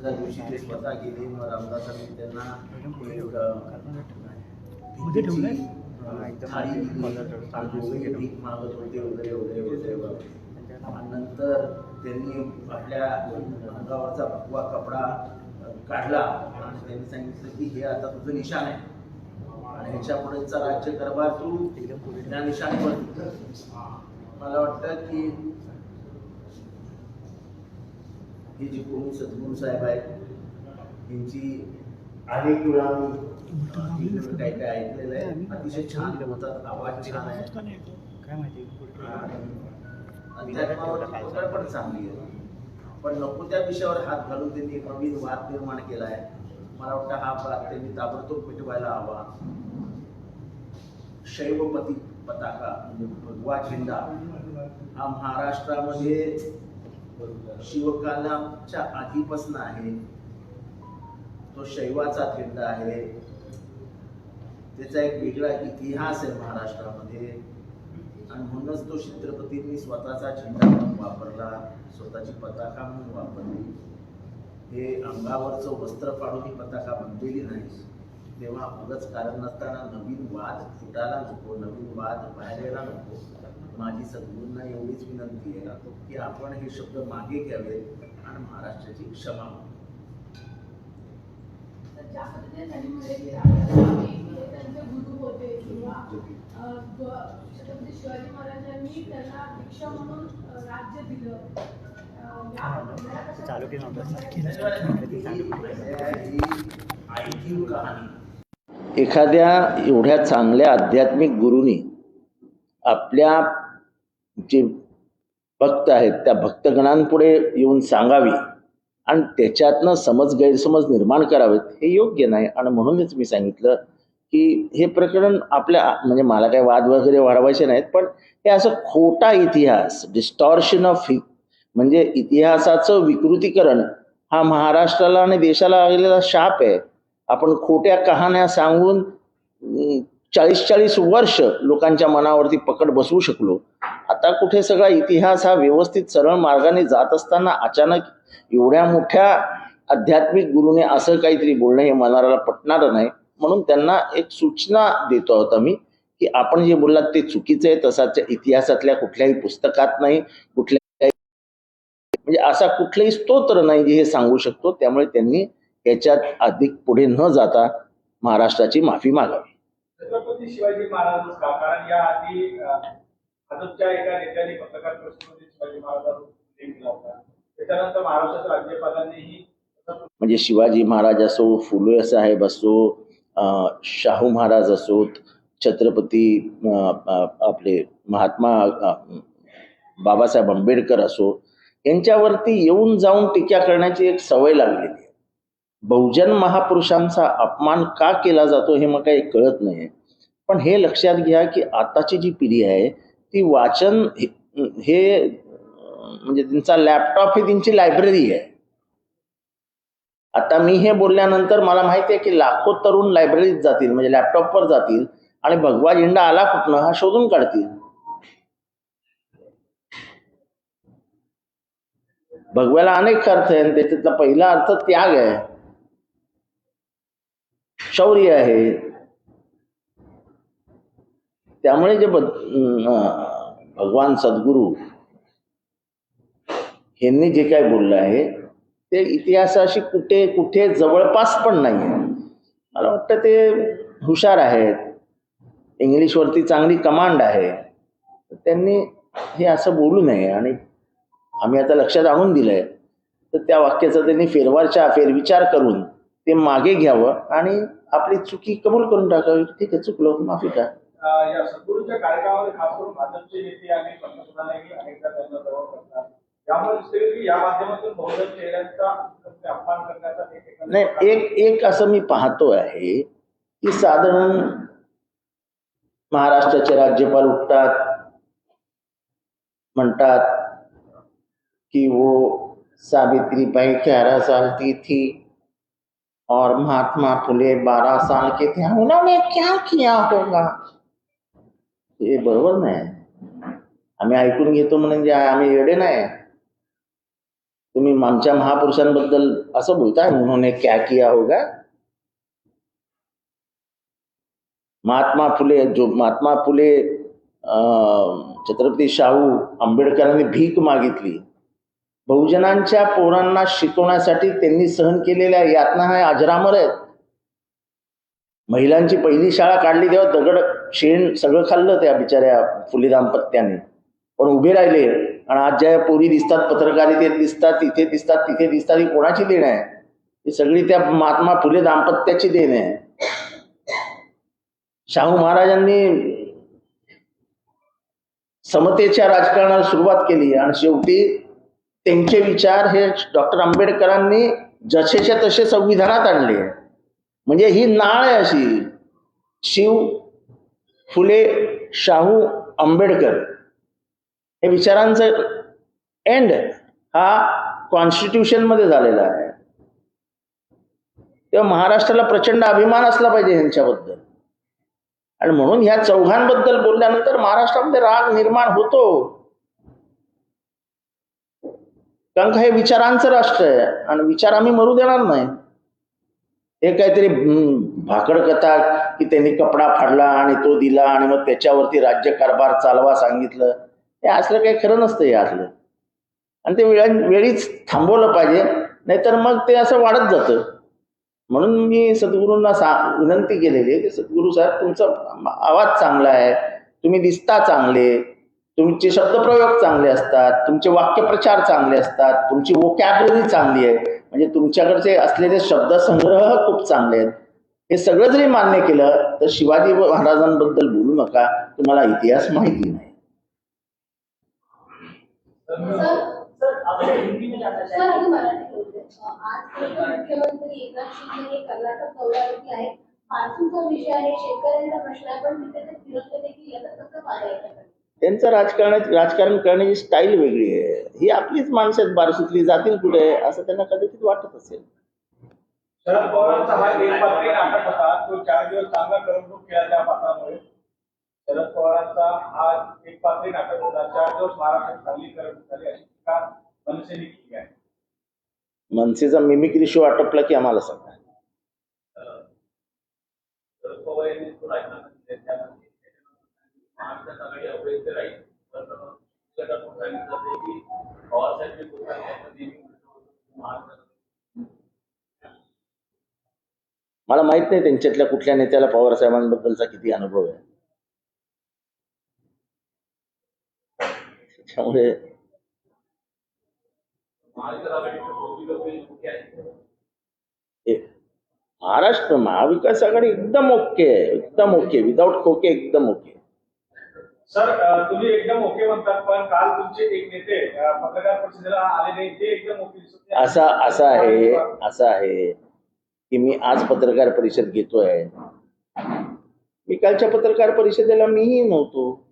त्या दिवशी ते स्वतः गेले. मग रामदासांनी त्यांना भीक मागत होते वगैरे वगैरे वगैरे. आणि नंतर त्यांनी आपल्या अंगावरचा भगवा कपडा काढला आणि त्यांनी सांगितलं की हे आता तुझं निशाण आहे आणि ह्याच्या पुढेचा राज्य कारभार तू त्या निशाणीवर. मला वाटतं की हे जे कोणी सद्गुरू साहेब आहेत यांची अनेक वेळा काय काय ऐकलेलं आहे. अतिशय छान बोलतात, आवाज छान आहे, काय माहिती अध्यात्मावर पण चांगली आहे. पण नको त्या विषयावर हात घालून त्यांनी एक नवीन वाद निर्माण केला आहे. मला वाटतं हा वाद त्यांनी ताबडतोब मिटवायला हवा. शैवपती पताका म्हणजे भगवा झेंडा हा महाराष्ट्रामध्ये शिवकालाच्या आधीपासून आहे. तो शैवाचा झेंडा आहे. त्याचा एक वेगळा इतिहास आहे महाराष्ट्रामध्ये आणि म्हणूनच तो छत्रपतींनी स्वतःचा झेंडा म्हणून वापरला, स्वतःची पताका म्हणून वापरली. हे अंगावरचं वस्त्र फाडून ही पताका बनलेली नाही. तेव्हा उगाच कारण नसताना नवीन वाद फुटायला नको, नवीन वाद बाहेर यायला नको. माझी सद्गुरूंना एवढीच विनंती आहे की आपण हे शब्द मागे घ्यावे आणि महाराष्ट्राची क्षमा मागावी. छत्रपती शिवाजी महाराजांनी त्यांना भिक्षा म्हणून राज्य दिलं. एखाद्या एवढ्या चांगल्या आध्यात्मिक गुरुनी आपल्या जे भक्त आहेत त्या भक्तगणांपुढे येऊन सांगावी आणि त्याच्यातनं गैरसमज निर्माण करावेत हे योग्य नाही. आणि म्हणूनच मी सांगितलं की हे प्रकरण आपल्या म्हणजे मला काही वाद वगैरे वाढवायचे नाहीत, पण हे असं खोटा इतिहास, डिस्टॉर्शन ऑफ म्हणजे इतिहासाचं विकृतीकरण हा महाराष्ट्राला आणि देशाला लागलेला शाप आहे. आपण खोट्या कहाण्या सांगून 40-40 वर्ष लोकांच्या मनावरती पकड बसवू शकलो. आता कुठे सगळा इतिहास हा व्यवस्थित सरळ मार्गाने जात असताना अचानक एवढ्या मोठ्या आध्यात्मिक गुरुने असं काहीतरी बोलणं हे मनाला पटणारं नाही. म्हणून त्यांना एक सूचना देतो आहोत आम्ही की आपण जे बोललात ते चुकीचं आहे. तसाच इतिहासातल्या कुठल्याही पुस्तकात नाही, कुठल्याही म्हणजे असा कुठलाही स्तोत्र नाही जे हे सांगू शकतो. त्यामुळे त्यांनी याच्यात अधिक पुढे न जाता महाराष्ट्राची माफी मागावी. छत्रपती शिवाजी महाराज कारण या आधी भाजपच्या एका नेत्याने पत्रकार परिषदेमध्ये शिवाजी महाराजांवर केला होता. त्याच्यानंतर महाराष्ट्राच्या राज्यपालांनीही म्हणजे शिवाजी महाराज असो, फुले साहेब असो, शाहू महाराज असोत, छत्रपती आपले महात्मा बाबासाहेब आंबेडकर असो, यांच्यावरती येऊन जाऊन टीका करण्याची एक सवय लागलेली आहे. बहुजन महापुरुषांचा अपमान का केला जातो हे मग काही कळत नाही. पण हे लक्षात घ्या की आताची जी पिढी आहे ती वाचन हे म्हणजे त्यांचा लॅपटॉप हे त्यांची लायब्ररी आहे. आता मी हे बोलल्यानंतर मला माहिती आहे की लाखो तरुण लायब्ररीत जातील, म्हणजे लॅपटॉपवर जातील आणि भगवा झेंडा आला कुठनं हा शोधून काढतील. भगव्याला अनेक अर्थ आहे आणि त्याच्यातला पहिला अर्थ त्याग आहे, शौर्य आहे. त्यामुळे जे भगवान सद्गुरू यांनी जे काय बोललं आहे ते इतिहासाशी कुठे जवळपास पण नाही आहे. मला वाटतं ते हुशार आहेत, इंग्लिशवरती चांगली कमांड आहे. त्यांनी हे असं बोलू नये आणि आम्ही आता लक्षात आणून दिलंय तर त्या वाक्याचा त्यांनी फेरविचार करून ते मागे घ्यावं आणि आपली चुकी कबूल करून टाकावी. ठीक आहे, चुकलो, माफी का. या सद्गुरूंच्या कार्यक्रमामध्ये खास करून भाजपचे नेते आणि पंतप्रधानांनी अनेकदा त्यांना जवळ करतात. त्यामुळे दिसते की या माध्यमातून बहुजन चेहऱ्यांचा अपमान करण्याचा नाही, एक असं मी पाहतो आहे की साधारण महाराष्ट्राचे राज्यपाल उठतात, म्हणतात कि वो सावित्रीबाई 11 साल की थी और महात्मा फुले 12 साल के थे, उन्होंने क्या किया होगा. हे बरोबर नाही. आम्ही ऐकून घेतो म्हणजे आम्ही येडे नाही. तुम्ही आमच्या महापुरुषांबद्दल असं बोलताय, उन्होंने क्या किया होगा? महात्मा फुले छत्रपती शाहू आंबेडकरांनी भीक मागितली. बहुजनांच्या पोरांना शिकवण्यासाठी त्यांनी सहन केलेल्या यातना हा अजरामर आहेत. महिलांची पहिली शाळा काढली तेव्हा दगड शेण सगळं खाल्लं त्या बिचाऱ्या फुले दाम्पत्याने, पण उभे राहिले. आणि आज ज्या पोरी दिसतात, पत्रकारितेत दिसतात, तिथे दिसतात, तिथे दिसतात, ही कोणाची देण आहे? ही सगळी त्या महात्मा फुले दाम्पत्याची देण आहे. शाहू महाराजांनी समतेच्या राजकारणाला सुरुवात केली आणि शेवटी त्यांचे विचार हे डॉक्टर आंबेडकरांनी जसेच्या तसे संविधानात आणले. म्हणजे ही नाळ आहे अशी, शिव, फुले, शाहू, आंबेडकर हे विचारांचं एंड हा कॉन्स्टिट्यूशन मध्ये झालेला आहे. तेव्हा महाराष्ट्राला प्रचंड अभिमान असला पाहिजे ह्यांच्याबद्दल. आणि म्हणून ह्या चौघांबद्दल बोलल्यानंतर महाराष्ट्रामध्ये राग निर्माण होतो, कारण हे विचारांचं राष्ट्र आहे आणि विचार आम्ही मरू देणार नाही. हे काहीतरी भाकड कथा की त्यांनी कपडा फाडला आणि तो दिला आणि मग त्याच्यावरती राज्यकारभार चालवा सांगितलं, हे असलं काही खरं नसतं हे असलं. आणि ते वेळीच थांबवलं पाहिजे, नाहीतर मग ते असं वाढत जातं. म्हणून मी सद्गुरूंना विनंती केलेली आहे की सद्गुरू साहेब, तुमचा आवाज चांगला आहे, तुम्ही दिसता चांगले, तुमचे शब्दप्रयोग चांगले असतात, तुमचे वाक्यप्रचार चांगले असतात, तुमची वोकॅब्युलरी चांगली आहे, म्हणजे तुमच्याकडचे असलेले शब्दसंग्रह खूप चांगले आहेत. हे सगळं जरी मान्य केलं तर शिवाजी महाराजांबद्दल बोलू नका, तुम्हाला इतिहास माहिती नाही. सर अभी मराठी बोलते हैं. आज मुख्यमंत्री एकनाथ शिंदे हे कर्नाटक दौऱ्यावरती आहेत. मान्सूनचा विषय आहे, शेतकऱ्यांचा प्रश्न आहे, पण तिथे ते फिरत देखील याचं कसं पाहायचं? त्यांचं राजकारण करण्याची स्टाईल वेगळी आहे. ही आपलीच माणसं आहेत, बारसूतली, जातील कुठे असं त्यांना कदाचित वाटत असेल. शरद पवारांचा हा एक पात्री नाटक होता, तो 4 दिवस चांगला करमणूक केला त्या पात्रामुळे. शरद पवारांचा हा एक पात्री नाटक होता, 4 दिवस महाराष्ट्रात चांगली करमणूक झाली, अशी टीका मनसेने केली आहे. मनसेचा मिमिक्री शो आटोपला की आम्हाला सांगा. शरद पवार यांनी तो राजीनामा दिला, महाविकास आघाडी अवैध राहील, तर गटातून सांगितलं जाते की पवारसाहेब मला माहित नाही त्यांच्यातल्या कुठल्या नेत्याला पवार साहेबांबद्दलचा किती अनुभव आहे. त्यामुळे महाराष्ट्र महाविकास आघाडी एकदम ओके आहे, एकदम ओके, विदाउट खोके, एकदम ओके. सर तुम्ही एकदम ओके म्हणतात, पण काल तुमचे एक नेते पत्रकार परिषदेला आले नाही, ते एकदम ओके दिसत नाही. असं आहे की मी आज पत्रकार परिषद घेतोय, मी कालच्या पत्रकार परिषदेला मीही नव्हतो.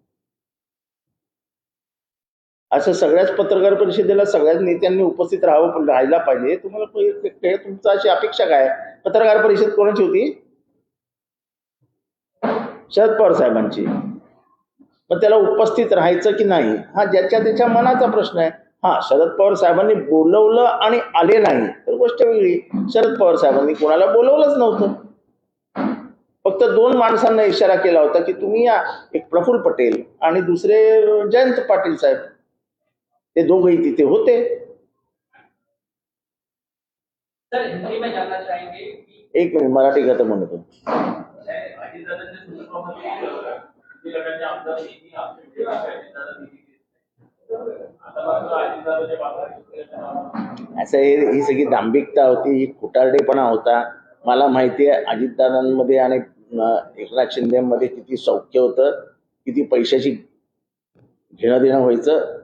असं सगळ्याच पत्रकार परिषदेला सगळ्याच नेत्यांनी उपस्थित राहायला पाहिजे. तुम्हाला तुमचा अशी अपेक्षा काय? पत्रकार परिषद कोणाची होती? शरद पवार साहेबांची. मग त्याला उपस्थित राहायचं की नाही हा ज्याच्या त्याच्या मनाचा प्रश्न आहे. हा, शरद पवार साहेबांनी बोलवलं आणि आले नाही तर गोष्ट वेगळी. शरद पवार साहेबांनी कोणाला बोलवलंच नव्हतं, फक्त 2 माणसांना इशारा केला होता की तुम्ही या, एक प्रफुल्ल पटेल आणि दुसरे जयंत पाटील साहेब, ते दोघंही तिथे होते. एक मिनिट, मराठी गातं म्हणतो. असं ही सगळी दांभिकता होती, ही खोटारडेपणा होता. मला माहिती आहे अजितदादांमध्ये आणि एकनाथ शिंदेमध्ये किती सौख्य होतं, किती पैशाची घेणं देणं व्हायचं,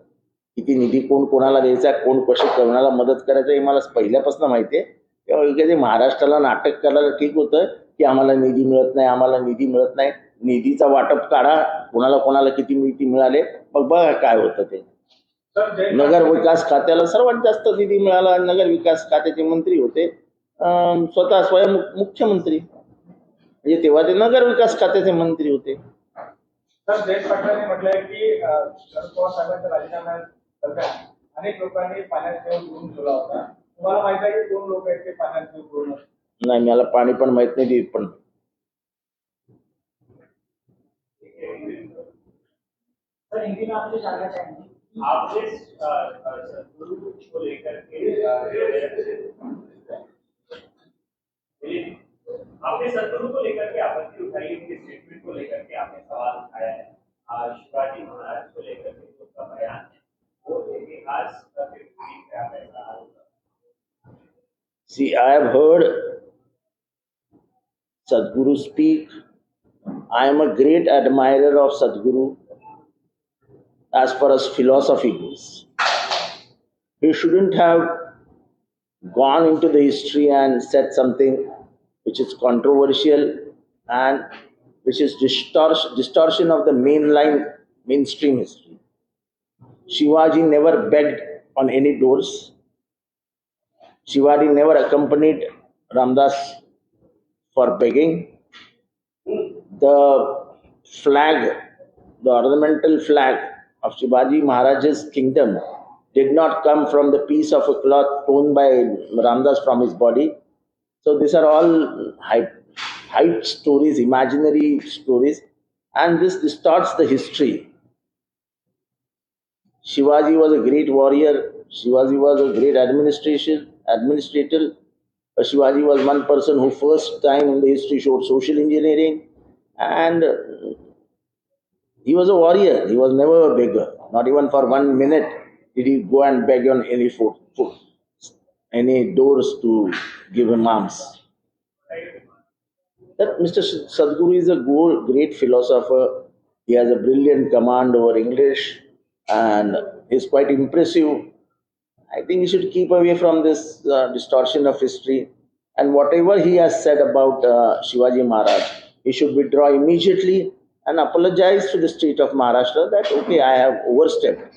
किती निधी कोण कोणाला द्यायचा, कोण कशी कोणाला मदत करायचं, हे मला पहिल्यापासून माहिती आहे. तेव्हा महाराष्ट्राला नाटक करायला ठीक होतं की आम्हाला निधी मिळत नाही, आम्हाला निधी मिळत नाही. निधीचा वाटप काढा, कोणाला कोणाला किती मिळाले, मग बघा काय होतं ते. नगर विकास खात्याला सर्वात जास्त निधी मिळाला, नगर विकास खात्याचे मंत्री होते स्वतः स्वयं मुख्यमंत्री, म्हणजे तेव्हा ते नगर विकास खात्याचे मंत्री होते. सर जयंत पाटलांनी म्हटलंय की शरद पवार साहेबांच्या राजीनाम्या दरम्यान अनेक लोकांनी पाण्यात ठेवून बुडून ठेवला होता. तुम्हाला माहित आहे की 2 लोक आहेत ते पाण्यात ठेवून बुडून नाही, मला पाणी पण माहित नाही देत पण. सर हिंदी में आपसे जानना चाहेंगे आपने सदगुरु को लेकर के आपने सदगुरु को लेकर के आपत्ति उठाई है, उनके स्टेटमेंट को लेकर के आपने सवाल उठाया है। शिवाजी महाराज को लेकर के जो उसका बयान है वो इतिहास का विपरीत है, आप ऐसा आरोप करते हैं। See, I have heard Sadhguru speak. I am a great admirer of Sadhguru as far as philosophy goes. He shouldn't have gone into the history and said something which is controversial and which is distortion of the mainstream history. Shivaji never begged on any doors. Shivaji never accompanied Ramdas for begging. The flag, the ornamental flag of Shivaji Maharaj's kingdom did not come from the piece of a cloth torn by Ramdas from his body. So these are all hype stories, imaginary stories, and this distorts the history. Shivaji was a great warrior. Shivaji was a great administrator. Shivaji was one person who first time in the history showed social engineering, and he was a warrior. He was never a beggar. Not even for 1 minute did he go and beg on any any doors to give him alms. That Mr. Sadhguru is a great philosopher. He has a brilliant command over English and is quite impressive. I think he should keep away from this distortion of history. And whatever he has said about Shivaji Maharaj, he should withdraw immediately and apologize to the state of Maharashtra that, okay, I have overstepped.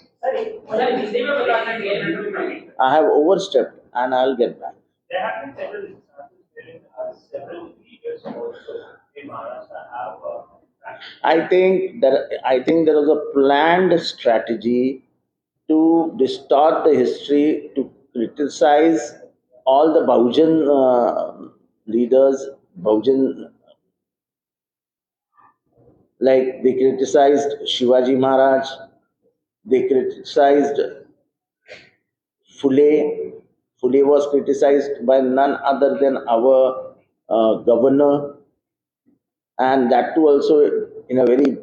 I have overstepped and I'll get back. There have been several instances wherein several leaders also in Maharashtra have I think there was a planned strategy to distort the history, to criticize all the Bahujan leaders, Bahujan, like they criticized Shivaji Maharaj, they criticized Phule. Phule was criticized by none other than our governor, and that too also in a very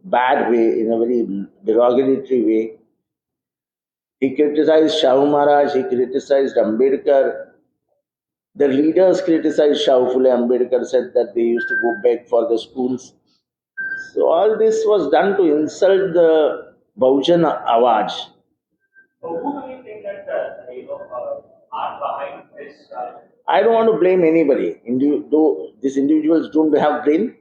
bad way, in a very derogatory way. He criticized Shahu Maharaj, he criticized Ambedkar. The leaders criticized Shahu Phule. Ambedkar said that they used to go beg for the schools. So all this was done to insult the Bahujan Awaj. So who do you think that are behind this? I don't want to blame anybody. Though these individuals don't have brain,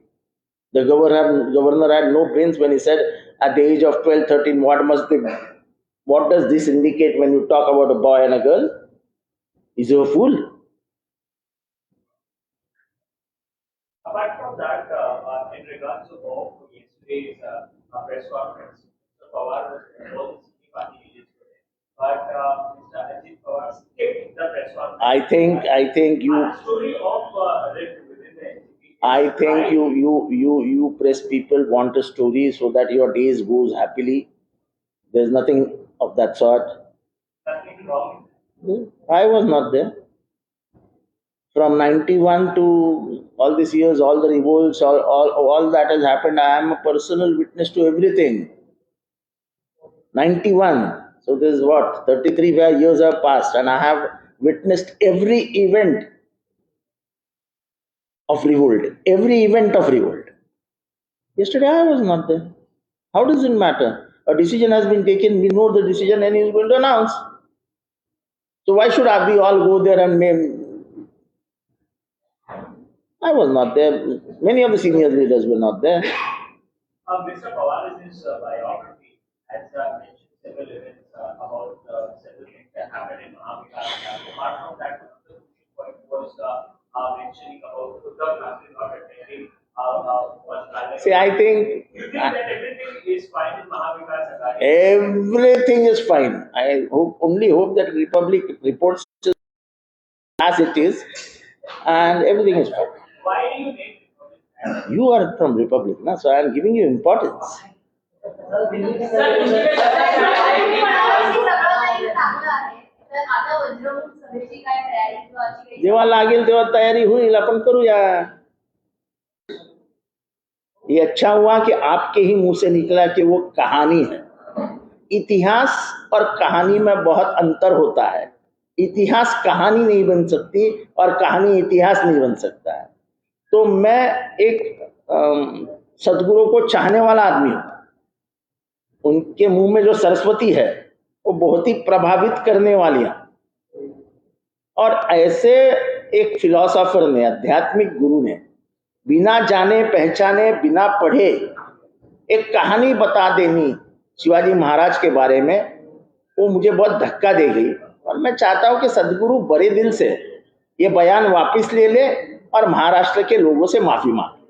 the governor had no brains when he said at the age of 12, 13, what does this indicate when you talk about a boy and a girl? Is he a fool? Apart from that, in regards to yesterday's press conference, Mr. Pawar was involved in City Party leaders today, but Mr. Ajit Pawar skipped the press conference. I think you. Story of rift within the NCP. I think you press people want a story so that your days goes happily. There's nothing of that sort. Nothing wrong. I was not there. From 91 to all these years, all the revolts, all that has happened, I am a personal witness to everything. 91. So this is what? 33 years have passed and I have witnessed every event of revolt. Every event of revolt. Yesterday I was not there. How does it matter? A decision has been taken, we know the decision and he is going to announce. So why should we all go there and name? I was not there. Many of the senior leaders were not there. Mr. Pawar in his biography has mentioned several events about several things that happened in Mahavihar. Apart from that, the point was mentioning about Uddhav Thackeray not attending was See, I think you think that everything is fine in Mahavikas Aghadi. Everything is fine. I only hope that Republic reports as it is, and everything is fine. Why do you name Republic? You are from Republic, na? So I am giving you importance. तुम्ही म्हणाला की सगळं काही चांगलं आहे तर आता वज्रमुख सभेची काय तयारी किंवा अशी काही जेव्हा लागेल तेव्हा तयारी होईल, आपण करूया. ये अच्छा हुआ कि आपके ही मुंह से निकला कि वो कहानी है. इतिहास और कहानी में बहुत अंतर होता है. इतिहास कहानी नहीं बन सकती और कहानी इतिहास नहीं बन सकता है. तो मैं एक सदगुरु को चाहने वाला आदमी हूँ. उनके मुंह में जो सरस्वती है वो बहुत ही प्रभावित करने वाली है. और ऐसे एक फिलोसोफर ने, आध्यात्मिक गुरु ने, बिना जाने पहचाने, बिना पढ़े एक कहानी बता देनी शिवाजी महाराज के बारे में, वो मुझे बहुत धक्का दे गई. और मैं चाहता हूं कि सदगुरु बड़े दिल से ये बयान वापस ले ले और महाराष्ट्र के लोगों से माफी मांगे.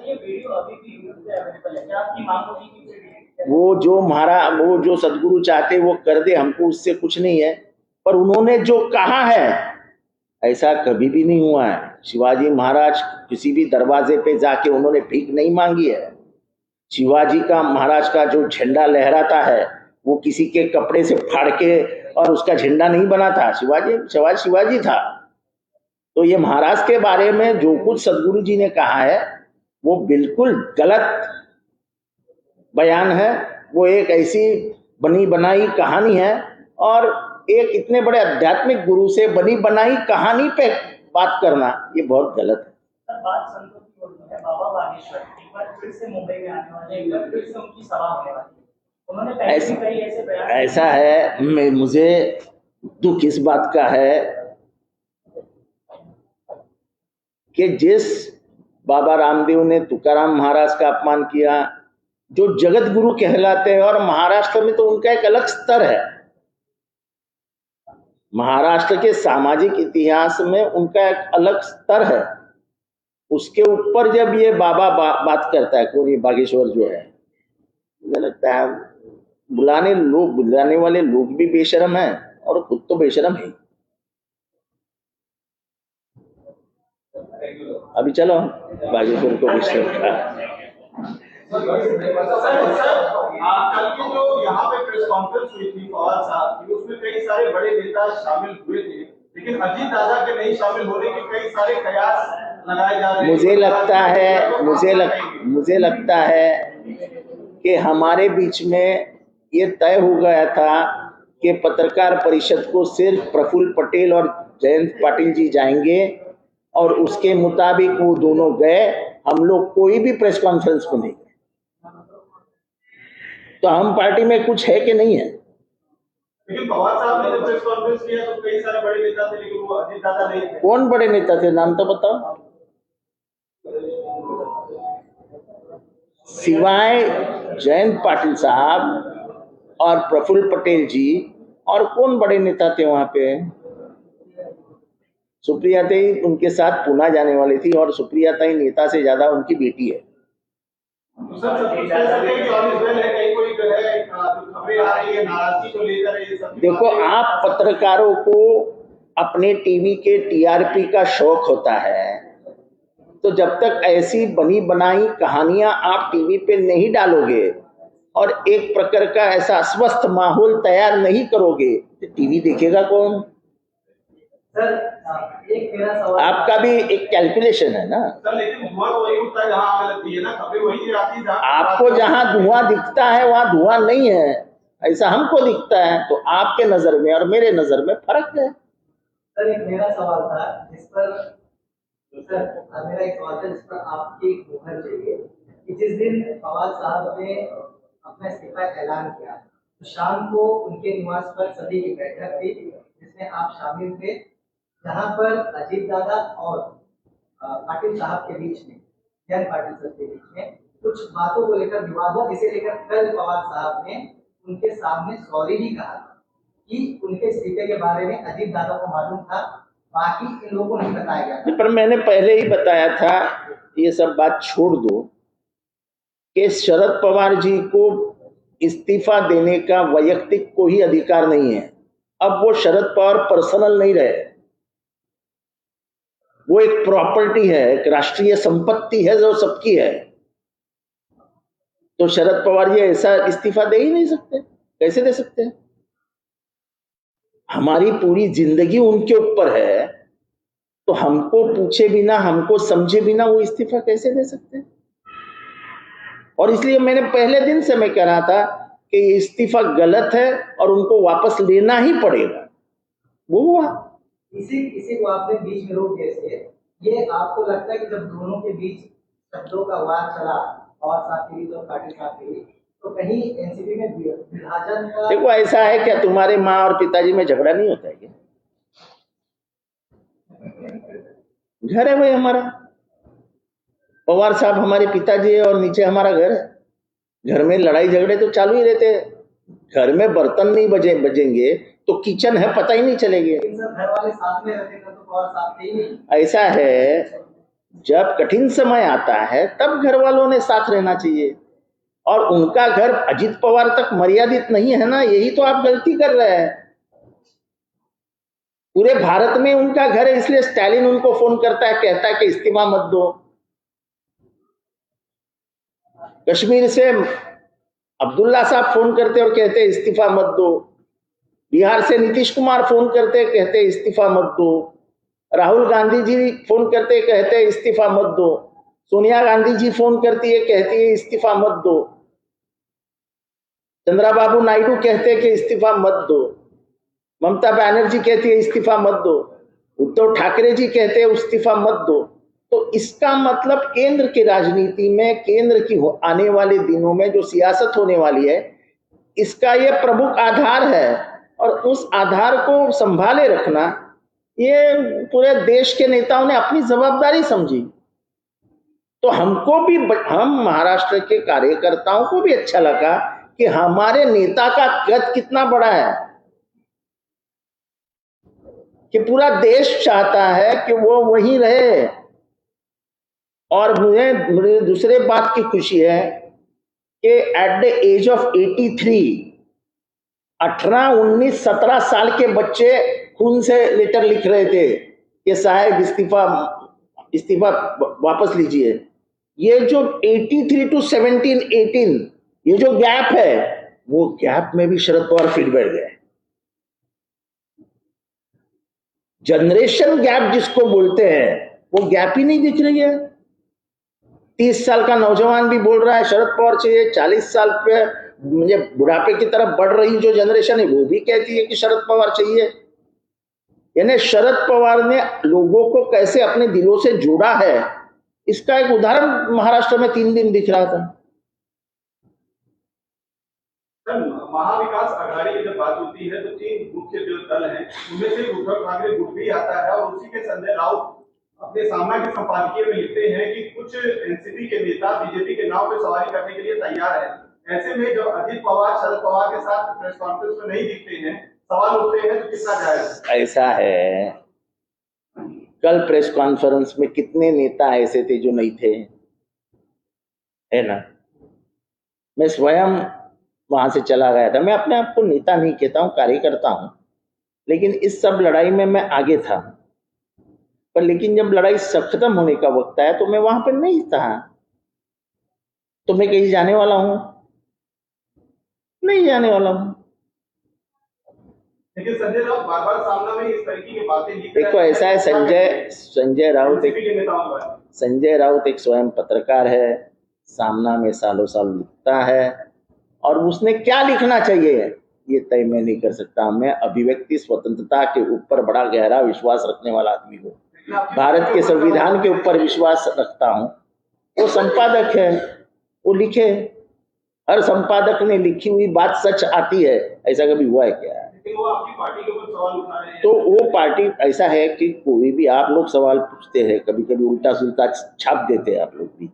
ये वीडियो अभी भी यूट्यूब पे अवेलेबल है, क्या आपकी मांग होगी कि इसे delete किया जाए? वो जो सदगुरु चाहते वो कर दे, हमको उससे कुछ नहीं है. पर उन्होंने जो कहा है ऐसा कभी भी नहीं हुआ है. शिवाजी महाराज किसी भी दरवाजे पे जाके उन्होंने भीख नहीं मांगी है. शिवाजी का महाराज का जो झंडा लहराता है वो किसी के कपड़े से फाड़ के और उसका झंडा नहीं बना था. शिवाजी था. तो ये महाराज के बारे में जो कुछ सदगुरु जी ने कहा है वो बिल्कुल गलत बयान है. वो एक ऐसी बनी बनाई कहानी है और एक इतने बड़े आध्यात्मिक गुरु से बनी बनाई कहानी पे बात करना ये बहुत गलत है. सर, बात संतों की हो रही है. बाबा बागेश्वर एक बार फिर से मुंबई में आने वाले हैं, एक बार फिर से उनकी सभा होने वाली है. उन्होंने पहले भी कई ऐसे बयान ऐसा है. मुझे दुख इस बात का है कि जिस बाबा रामदेव ने तुकाराम महाराज का अपमान किया, जो जगत गुरु कहलाते हैं, और महाराष्ट्र में तो उनका एक अलग स्तर है. महाराष्ट्र के सामाजिक इतिहास में उनका एक अलग स्तर है. उसके ऊपर जब ये बाबा बात करता है, कोई बागेश्वर जो है, मुझे लगता है बुलाने वाले लोग भी बेशरम हैं और खुद तो बेशरम है. अभी चलो बागेश्वर को विषय कल की जो यहाँ पे प्रेस कॉन्फ्रेंस हुई थी पवार साहब की, उसमें कई सारे बड़े नेता शामिल हुए थे, लेकिन अजीत दादा के नहीं शामिल होने के कई सारे कयास लगाए जा रहे हैं. मुझे लगता है कि हमारे बीच में ये तय हो गया था कि पत्रकार परिषद को सिर्फ प्रफुल्ल पटेल और जयंत पाटिल जी जाएंगे और उसके मुताबिक वो दोनों गए. हम लोग कोई भी प्रेस कॉन्फ्रेंस में नहीं गए. तो हम पार्टी में कुछ है कि नहीं है. लेकिन पवार साहब ने जब प्रेस कॉन्फ्रेंस किया तो कई सारे बड़े नेता थे, लेकिन वो अजीत दादा नहीं थे. कौन बड़े नेता थे, नाम तो बताओ. सिवाय जयंत पाटिल साहब और प्रफुल्ल पटेल जी और कौन बड़े नेता थे वहां पे. सुप्रिया ताई उनके साथ पुणे जाने वाली थी और सुप्रिया ताई नेता से ज्यादा उनकी बेटी है. देखो, आप पत्रकारों को अपने टीवी के टीआरपी का शौक होता है, तो जब तक ऐसी बनी बनाई कहानियां आप टीवी पे नहीं डालोगे और एक प्रकार का ऐसा अस्वस्थ माहौल तैयार नहीं करोगे तो टीवी देखेगा कौन. सर, एक मेरा सवाल, आपका भी एक कैलकुलेशन है ना. सर, लेकिन धुआं तो वही उठता है जहां आग लगती है ना. खबरें वही आती है आपको जहां धुआं दिखता है वहां धुआं नहीं है, ऐसा हमको दिखता है. तो आपके नजर में और मेरे नजर में फर्क है. सर, एक मेरा सवाल था जिस पर मेरा एक सवाल था जिस पर आपकी मुहर चाहिए कि जिस दिन फवाद साहब ने अपना इस्तीफा ऐलान किया तो शाम को उनके निवास पर सभी की बैठक थी जिसमें आप शामिल थे, जहां पर अजीत दादा और पाटिल साहब के बीच में, जयंत पाटिल साहब के बीच में कुछ बातों को लेकर विवाद हुआ, जिसे लेकर कल फवाद साहब ने उनके सामने सॉरी भी कहा कि उनके इस्तीफे के बारे में अजीत दादा को मालूम था, बाकी इन लोगों को नहीं बताया गया था. पर मैंने पहले ही बताया था, ये सब बात छोड़ दो कि शरद पवार जी को इस्तीफा देने का वैयक्तिक कोई अधिकार नहीं है। अब वो शरद पवार पर्सनल नहीं रहे, वो एक प्रॉपर्टी है, एक राष्ट्रीय संपत्ति है जो सबकी है। तो शरद पवार जी ऐसा इस्तीफा दे ही नहीं सकते, कैसे दे सकते हैं? हमारी पूरी जिंदगी उनके ऊपर है, तो हमको पूछे बिना, हमको समझे बिना वो इस्तीफा कैसे दे सकते हैं? और इसलिए मैंने पहले दिन से मैं कह रहा था कि ये इस्तीफा गलत है और उनको वापस लेना ही पड़ेगा। वो हुआ। इसी को आपने बीच में रोक दिया से, ये आपको लगता है कि जब दोनों के बीच शब्दों का वार चला और साथ ही तो पार्टी साथ ही, तो कहीं एनसीपी में विभाजन का। देखो ऐसा है क्या, तुम्हारे माँ और पिताजी में झगड़ा नहीं होता है क्या? घर है भाई हमारा, पवार साहब हमारे पिताजी है और नीचे हमारा घर है। घर में लड़ाई झगड़े तो चालू ही रहते हैं। घर में बर्तन नहीं बजेंगे तो किचन है पता ही नहीं चलेंगे। घर वाले साथ में रहते तो पवार साथ ही नहीं। ऐसा है, जब कठिन समय आता है तब घर वालों ने साथ रहना चाहिए, और उनका घर अजित पवार तक मर्यादित नहीं है ना, यही तो आप गलती कर रहे हैं। पूरे भारत में उनका घर है, इसलिए स्टालिन उनको फोन करता है, कहता है कि इस्तीफा मत दो। कश्मीर से अब्दुल्ला साहब फोन करते और कहते इस्तीफा मत दो। बिहार से नीतीश कुमार फोन करते, कहते इस्तीफा मत दो। राहुल गांधी जी फोन करते, कहते इस्तीफा मत दो। सोनिया गांधी जी फोन करती है, कहती है इस्तीफा मत दो। चंद्रबाबू नायडू कहते हैं कि इस्तीफा मत दो। ममता बनर्जी कहती है इस्तीफा मत दो। उद्धव ठाकरे जी कहते हैं इस्तीफा मत दो। तो इसका मतलब केंद्र की राजनीति में, केंद्र की आने वाले दिनों में जो सियासत होने वाली है, इसका ये प्रमुख आधार है, और उस आधार को संभाले रखना ये पूरे देश के नेताओं ने अपनी जवाबदारी समझी। तो हमको भी, हम महाराष्ट्र के कार्यकर्ताओं को भी अच्छा लगा कि हमारे नेता का कद कितना बड़ा है, कि पूरा देश चाहता है कि वो वहीं रहे। और मुझे दूसरे बात की खुशी है कि एट द एज ऑफ 83, 18, 19, 17 साल के बच्चे खून से लेटर लिख रहे थे कि साहब इस्तीफा वापस लीजिए। ये जो 83 to 17, 18, ये जो गैप है, वो गैप में भी शरद पवार फिट बैठ गए। जनरेशन गैप जिसको बोलते हैं, वो गैप ही नहीं दिख रही है। 30 साल का नौजवान भी बोल रहा है शरद पवार चाहिए, 40 साल पे मुझे बुढ़ापे की तरफ बढ़ रही जो जनरेशन है वो भी कहती है कि शरद पवार चाहिए। यानी शरद पवार ने लोगों को कैसे अपने दिलों से जोड़ा है, इसका एक उदाहरण महाराष्ट्र में 3 दिन दिख रहा था। महाविकास आघाड़ी की जब बात होती है तो 3 मुख्य जो दल हैं उनमें से उद्धव ठाकरे गुट भी आता है, और उसी के संजय राउत अपने सामना के संपादकीय में लिखते हैं कि कुछ एनसीपी के नेता बीजेपी के नाम पे सवारी करने के लिए तैयार है। ऐसे में जब अजित पवार शरद पवार के साथ प्रेस कॉन्फ्रेंस में नहीं दिखते हैं, सवाल उठते हैं, तो कितना जायज? ऐसा है, कल प्रेस कॉन्फ्रेंस में कितने नेता ऐसे थे जो नहीं थे, है ना? मैं स्वयं वहां से चला गया था। मैं अपने आप को नेता नहीं कहता हूं, कार्यकर्ता हूं, लेकिन इस सब लड़ाई में मैं आगे था। पर लेकिन जब लड़ाई खत्म होने का वक्त आया तो मैं वहां पर नहीं था। तो मैं कहीं जाने वाला हूं? नहीं जाने वाला हूं। लेकिन संजय राउत बार-बार सामना में इस तरीके की बातें लिख रहे हैं। देखो ऐसा है, संजय राउत एक स्वयं पत्रकार है, सामना में सालों साल लिखता है, और उसने क्या लिखना चाहिए ये तय मैं नहीं कर सकता। मैं अभिव्यक्ति स्वतंत्रता के ऊपर बड़ा गहरा विश्वास रखने वाला आदमी हूँ, भारत के संविधान के ऊपर विश्वास रखता हूँ। वो संपादक है, वो लिखे। हर संपादक ने लिखी हुई बात सच आती है, ऐसा कभी हुआ है क्या? वो आपकी पार्टी के ऊपर सवाल उठा रहे हैं। तो वो पार्टी, ऐसा है कि कोई भी आप लोग सवाल पूछते हैं, कभी कभी उल्टा सुल्टा छाप देते हैं आप लोग भी,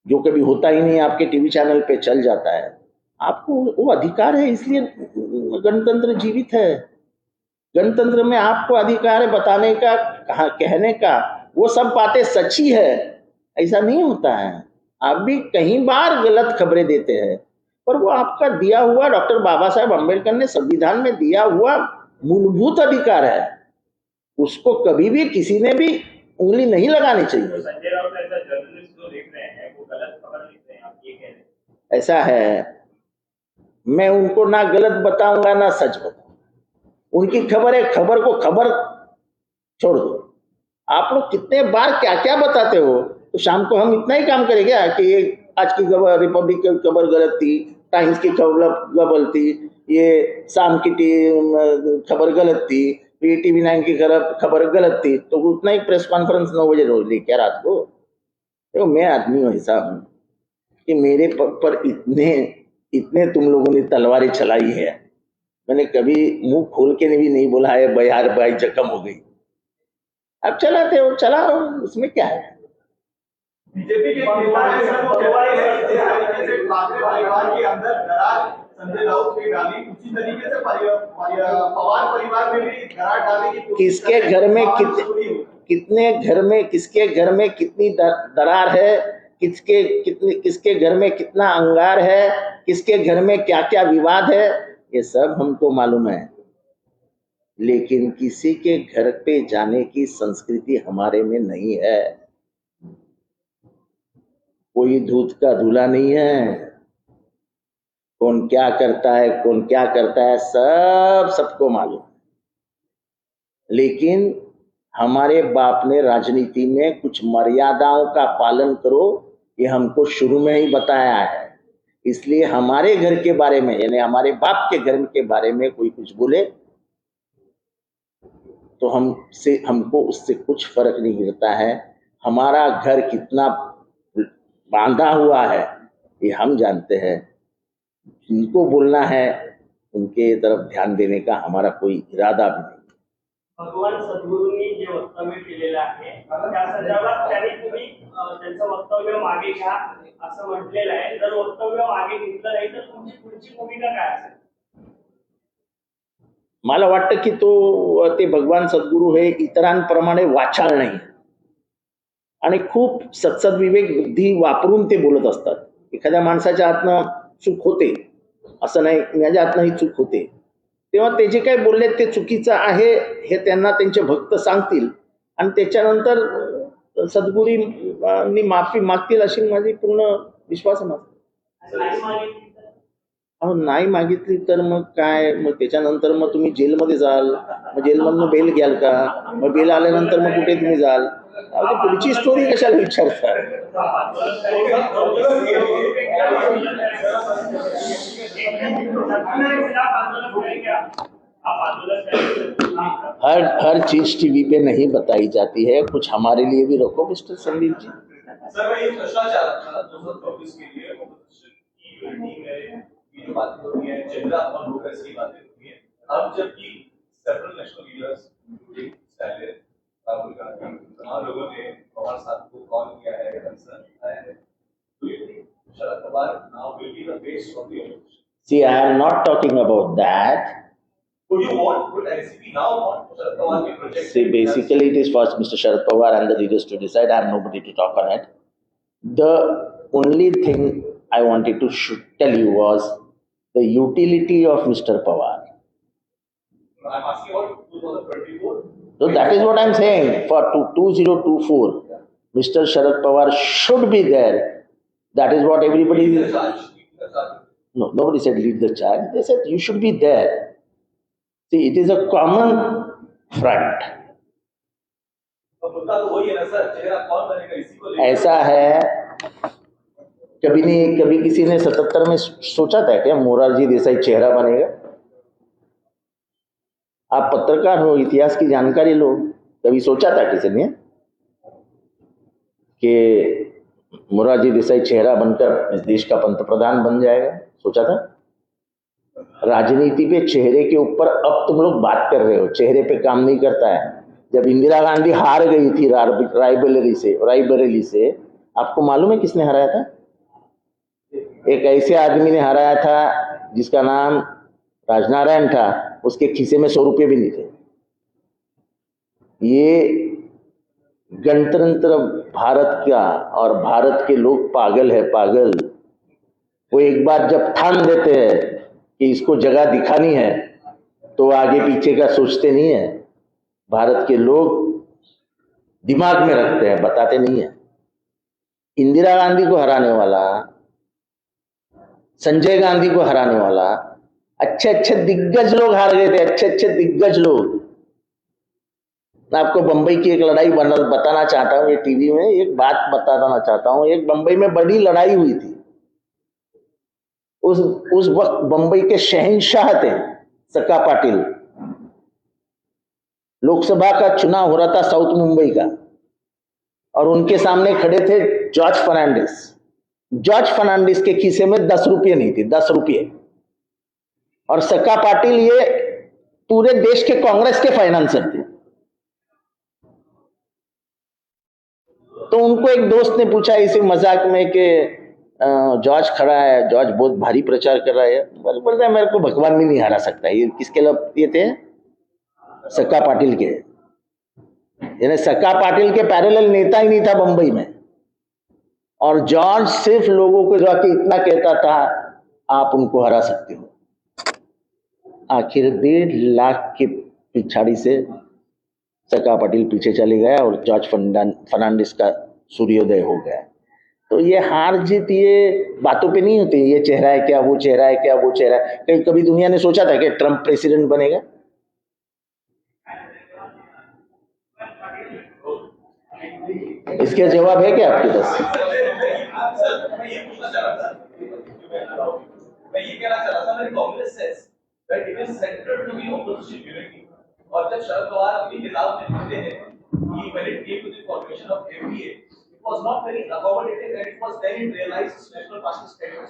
जो कभी होता ही नहीं, आपके टीवी चैनल पे चल जाता है। आपको वो अधिकार है, इसलिए गणतंत्र जीवित है। गणतंत्र में आपको अधिकार है बताने का, कहने का। वो सब बातें सच्ची है ऐसा नहीं होता है। आप भी कई बार गलत खबरें देते हैं, पर वो आपका दिया हुआ, डॉक्टर बाबा साहेब अम्बेडकर ने संविधान में दिया हुआ मूलभूत अधिकार है, उसको कभी भी किसी ने भी उंगली नहीं लगानी चाहिए। संजय राउत ऐसा जर्नलिस्ट जो लिख रहे हैं वो गलत खबर लिख रहे हैं, आप ये कह रहे हैं? ऐसा है, मैं उनको ना गलत बताऊंगा ना सच बताऊंगा, उनकी खबर है, खबर को खबर छोड़ दो। आप लोग कितने बार क्या क्या बताते हो, तो शाम को हम इतना ही काम करेंगे कि ये आज की खबर, रिपब्लिक की खबर गलत थी, टाइम्स की खबर गलत थी, ये शाम की खबर गलत थी, ये TV9 की खबर गलत थी, तो उतना ही प्रेस कॉन्फ्रेंस 9 बजे रोज लेके रात को। देखो मैं आदमी ऐसा हूं कि मेरे पर इतने इतने तुम लोगों ने तलवारें चलाई है, मैंने कभी मुंह खोल के भी नहीं बोला है यार भाई जख्म हो गई। अब चलाते हो चलाओ, उसमें क्या है। बीजेपी के नेता है सर, वो कह रहे हैं जिस तरीके से ठाकरे परिवार के अंदर दरार संजय राउत ने डाली, उसी तरीके से पवार परिवार में भी दरार डालने की कोशिश किसके घर में कितने घर में, किसके घर में कितनी दरार है, किसके घर में कितना अंगार है, किसके घर में क्या क्या विवाद है, ये सब हमको मालूम है, लेकिन किसी के घर पे जाने की संस्कृति हमारे में नहीं है। कोई दूध का दूल्हा नहीं है, कौन क्या करता है, कौन क्या करता है, सबको मालूम। लेकिन हमारे बाप ने राजनीति में कुछ मर्यादाओं का पालन करो, ये हमको शुरू में ही बताया है। इसलिए हमारे घर के बारे में, यानी हमारे बाप के घर के बारे में कोई कुछ बोले तो हमको उससे कुछ फर्क नहीं गिरता है। हमारा घर कितना बांधा हुआ है ये हम जानते हैं। जिनको बोलना है उनके तरफ ध्यान देने का हमारा कोई इरादा भी नहीं। भगवान सद्गुरूंनी जे वक्तव्य केलेलं आहे त्या संदर्भात त्यांनी तुम्ही त्यांचं वक्तव्य मागे घ्या असं म्हटलेलं आहे। जर वक्तव्य मागे घेतलं नाही तर तुमची पुढची भूमिका काय असेल? मला वाटतं की ते भगवान सद्गुरू हे इतरांप्रमाणे वाचाळ नाही आणि खूप सत्सद्विवेक बुद्धी वापरून ते बोलत असतात। एखाद्या माणसाच्या हातनं चूक होते असं नाही, माझ्या हातनंही चूक होते, तेव्हा ते जे काही बोलले ते चुकीचं आहे हे त्यांना त्यांचे भक्त सांगतील आणि त्याच्यानंतर सद्गुरूंनी माफी मागतील अशी माझी पूर्ण विश्वास आहे। नाही मागितली तर मग काय, मग त्याच्यानंतर मग तुम्ही जेलमध्ये जाल, मग जेलमधनं बेल घ्याल का, मग बेल आल्यानंतर मग कुठे तुम्ही जाल, पुढची स्टोरी कशाला विचारता। हर चीज टीवी पे नहीं बताई जाती है, कुछ हमारे लिए भी रखो मिस्टर संदीप जी। सर मैं ये भ्रष्टाचार 2024 के लिए मीटिंग में ये जो बातें होती है चंद्रा और प्रोग्रेस की बातें होती है, अब जबकि several national leaders Rahul Gandhi तमाम लोगों ने पवार साहब को कॉल किया है, कंसर्न दिखाया है, तो ये Sharad Pawar now will be the base of the opposition. See, I am not talking about that. Would you want, would NCP now want Sharad Pawar to project? See, basically it is for Mr. Sharad Pawar and the leaders to decide. I am nobody to talk on it. The only thing I wanted to tell you was the utility of Mr. Pawar. I'm asking about 2024. So that is what I am saying. For 2024, Mr. Sharad Pawar should be there. That is what everybody Lead is. the charge. Lead the charge. No, nobody said lead the charge. They said you should be there. See, it is a common front. तो मुद्दा तो वही है ना sir, चेहरा कौन बनेगा इसी को लेकर। ऐसा है, कभी किसी ने 77 में सोचा था क्या मोरारजी देसाई चेहरा बनेगा? आप पत्रकार हो, इतिहास की जानकारी लो, कभी सोचा था किसी ने कि मोरारजी देसाई चेहरा बनकर इस देश का पंतप्रधान बन जाएगा? सोचा था? राजनीति पे चेहरे के ऊपर अब तुम लोग बात कर रहे हो, चेहरे पे काम नहीं करता है। जब इंदिरा गांधी हार गई थी रायबरेली से, आपको मालूम है किसने हराया था? एक ऐसे आदमी ने हराया था जिसका नाम राजनारायण था, उसके खीसे में 100 रुपये भी नहीं थे। गणतंत्र भारत का और भारत के लोग पागल है, पागल। वो एक बार जब ठान देते हैं कि इसको जगह दिखानी है तो आगे पीछे का सोचते नहीं है। भारत के लोग दिमाग में रखते हैं, बताते नहीं है। इंदिरा गांधी को हराने वाला, संजय गांधी को हराने वाला, अच्छे अच्छे दिग्गज लोग हार गए थे, अच्छे अच्छे दिग्गज लोग। मैं आपको बंबई की एक लड़ाई बताना चाहता हूँ, ये टीवी में एक बात बताना चाहता हूँ। एक बंबई में बड़ी लड़ाई हुई थी। उस वक्त बंबई के शहंशाह थे सक्का पाटिल। लोकसभा का चुनाव हो रहा था साउथ मुंबई का, और उनके सामने खड़े थे जॉर्ज फर्नांडिस। जॉर्ज फर्नांडिस के खीसे में 10 रुपये नहीं थे, 10 रुपये। और सक्का पाटिल ये पूरे देश के कांग्रेस के फाइनेंसर थे। तो उनको एक दोस्त ने पूछा इसी मजाक में कि जॉर्ज खड़ा है, जॉर्ज बहुत भारी प्रचार कर रहा है। बोलता है मेरे को भगवान भी नहीं हरा सकता। ये किसके लिए थे? सक्का पाटिल के। यानी सक्का पाटिल के पैरेलल नेता ही नहीं था बंबई में। और जॉर्ज सिर्फ लोगों को जाके इतना कहता था आप उनको हरा सकते हो। आखिर 1.5 लाख की पिछाड़ी से सक्का पाटिल पीछे चले गया और जॉर्ज फर्नांडिस का सूर्योदय हो गया। तो ये हार जीत ये बातों पे नहीं होती। ये चेहरा है क्या, वो चेहरा है क्या, वो चेहरा है। कहीं कभी दुनिया ने सोचा था कि ट्रंप प्रेसिडेंट बनेगा? इसका जवाब है क्या आपके पास? मैं ये कहना चाह रहा था Congress says that it is central to be opposition unity. और जब शरद पवार अपनी किताब में लिखते हैं कि when it came to the formation of MPA, it was not very accommodating and it was then it realized national party status.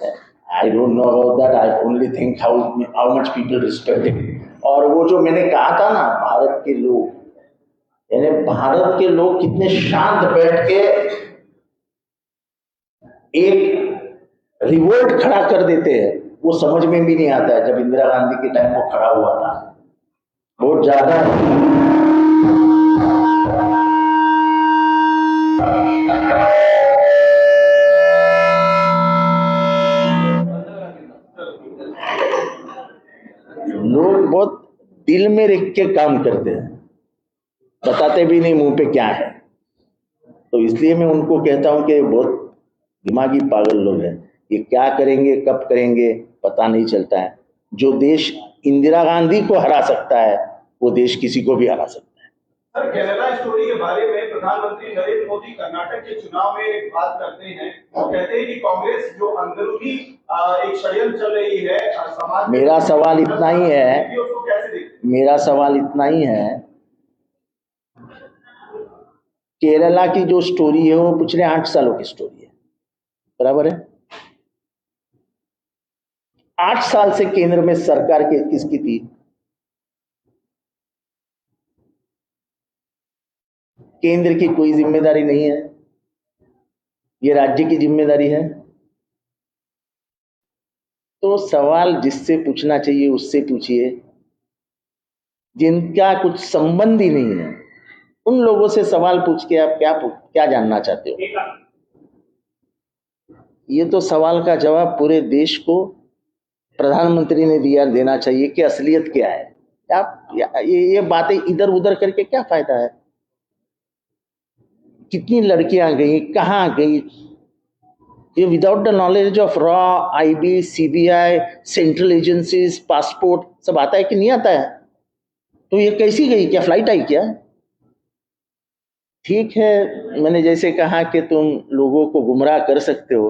I don't know about that. I only think how much people respect it. और वो जो मैंने कहा था ना, भारत के लोग, यानी भारत के लोग कितने शांत बैठ के एक रिवोल्ट खड़ा कर देते हैं, वो समझ में भी नहीं आता है। जब इंदिरा गांधी के टाइम वो खड़ा हुआ था, बहुत ज्यादा लोग बहुत दिल में रख के काम करते हैं, बताते भी नहीं मुंह पे क्या है। तो इसलिए मैं उनको कहता हूं कि बहुत दिमागी पागल लोग हैं। ये क्या करेंगे, कब करेंगे, पता नहीं चलता है। जो देश इंदिरा गांधी को हरा सकता है, वो देश किसी को भी हरा सकता है। सर, केरला स्टोरी के बारे में प्रधानमंत्री नरेंद्र मोदी कर्नाटक के चुनाव में बात करते हैं और कहते हैं कि कांग्रेस जो अंदरूनी एक षड्यंत्र चल रही है समाज। मेरा सवाल इतना ही है, उसको कैसे देखते? मेरा सवाल इतना ही है, केरला की जो स्टोरी है वो पिछले 8 सालों की स्टोरी है, बराबर है? 8 साल से केंद्र में सरकार किसकी थी? केंद्र की कोई जिम्मेदारी नहीं है, ये राज्य की जिम्मेदारी है। तो सवाल जिससे पूछना चाहिए उससे पूछिए, जिनका कुछ संबंध ही नहीं है उन लोगों से सवाल पूछ के आप क्या जानना चाहते हो? ये तो सवाल का जवाब पूरे देश को प्रधानमंत्री ने देना चाहिए कि असलियत क्या है। आप ये बातें इधर उधर करके क्या फायदा है? कितनी लड़कियां गई, कहाँ गई? ये without the knowledge of raw, IB, CBI, central agencies, passport सब आता है कि नहीं आता है? तो ये कैसी गई? क्या फ्लाइट आई क्या? ठीक है, मैंने जैसे कहा कि तुम लोगों को गुमराह कर सकते हो,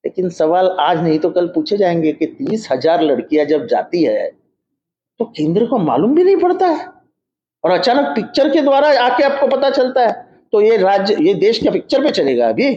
लेकिन सवाल आज नहीं तो कल पूछे जाएंगे कि 30,000 लड़कियां जब जाती है तो केंद्र को मालूम भी नहीं पड़ता है, और अचानक पिक्चर के द्वारा आके आपको पता चलता है। तो ये राज्य, ये देश क्या पिक्चर पे चलेगा अभी?